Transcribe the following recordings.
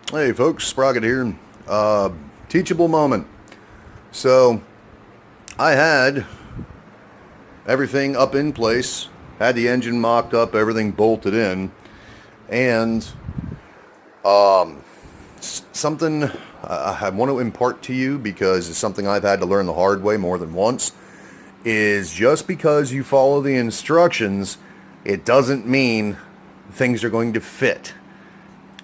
Hey folks, Sprocket here. Teachable moment. So I had everything up in place, had the engine mocked up, everything bolted in, and something I want to impart to you because it's something I've had to learn the hard way more than once. Is just because you follow the instructions, it doesn't mean things are going to fit.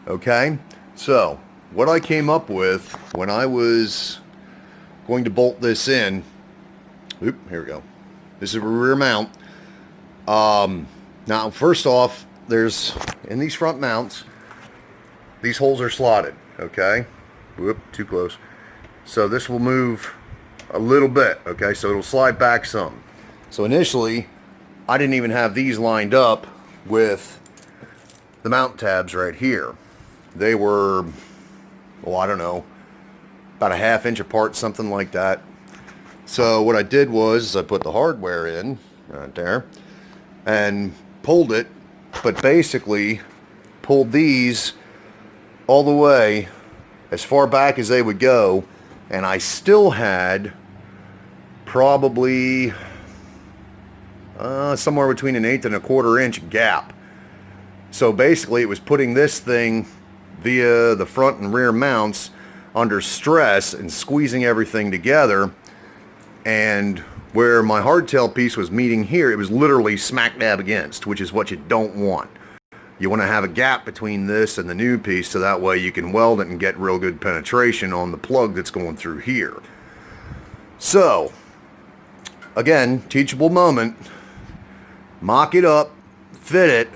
Okay? So, what I came up with when I was going to bolt this in, here we go. This is a rear mount. Now, first off, there's, in these front mounts, these holes are slotted, okay? Whoop, too close. So this will move a little bit, okay? So it'll slide back some. So initially, I didn't even have these lined up with the mount tabs right here. They were, well, I don't know, about a ½ inch apart, something like that. So what I did was I put the hardware in right there and pulled it, but basically pulled these all the way as far back as they would go, and I still had probably somewhere between an 1/8 and a 1/4 inch gap. So basically it was putting this thing via the front and rear mounts under stress and squeezing everything together, and where my hardtail piece was meeting here, it was literally smack dab against, which is what you don't want. You want to have a gap between this and the new piece so that way you can weld it and get real good penetration on the plug that's going through here. So, again, teachable moment. Mock it up, fit it,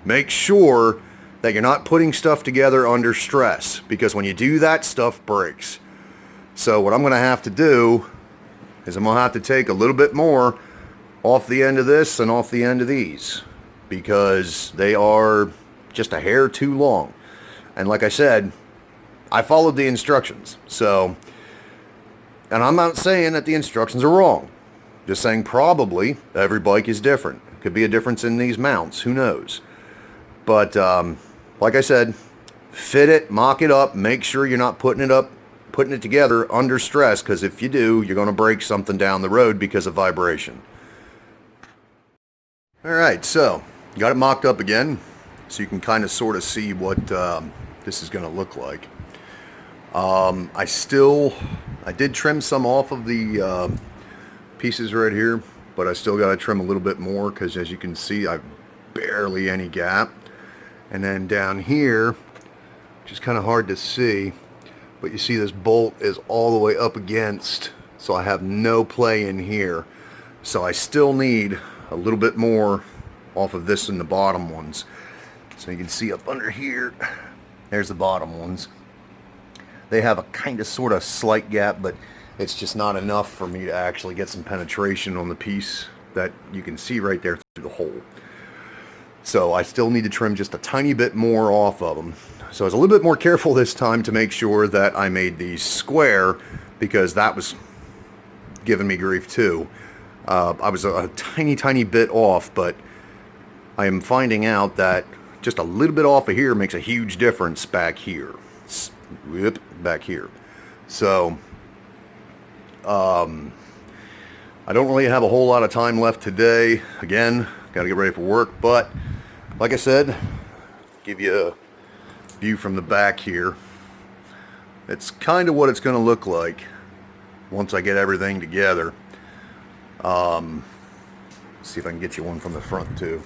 make sure that you're not putting stuff together under stress, because when you do that, stuff breaks. So what I'm going to have to do is I'm going to have to take a little bit more off the end of this and off the end of these, because they are just a hair too long. And like I said, I followed the instructions. So, and I'm not saying that the instructions are wrong. Just saying probably every bike is different. Could be a difference in these mounts. Who knows? But like I said, fit it, mock it up, make sure you're not putting it together under stress, because if you do, you're going to break something down the road because of vibration. Alright, so got it mocked up again, so you can kind of sort of see what this is going to look like. I did trim some off of the pieces right here, but I still got to trim a little bit more, because as you can see, I've barely any gap. And then down here, which is kind of hard to see, but you see this bolt is all the way up against, so I have no play in here. So I still need a little bit more off of this in the bottom ones. So you can see up under here, there's the bottom ones. They have a kind of sort of slight gap, but it's just not enough for me to actually get some penetration on the piece that you can see right there through the hole. So I still need to trim just a tiny bit more off of them. So I was a little bit more careful this time to make sure that I made these square, because that was giving me grief too. I was a tiny bit off, but I am finding out that just a little bit off of here makes a huge difference back here. Back here. So I don't really have a whole lot of time left today. Again, got to get ready for work, but like I said, give you a view from the back here. It's kind of what it's going to look like once I get everything together. See if I can get you one from the front too.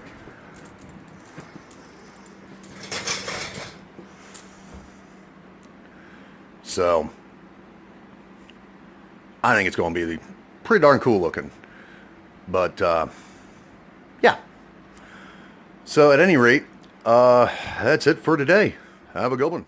So I think it's going to be pretty darn cool looking. But yeah. So at any rate, that's it for today. Have a good one.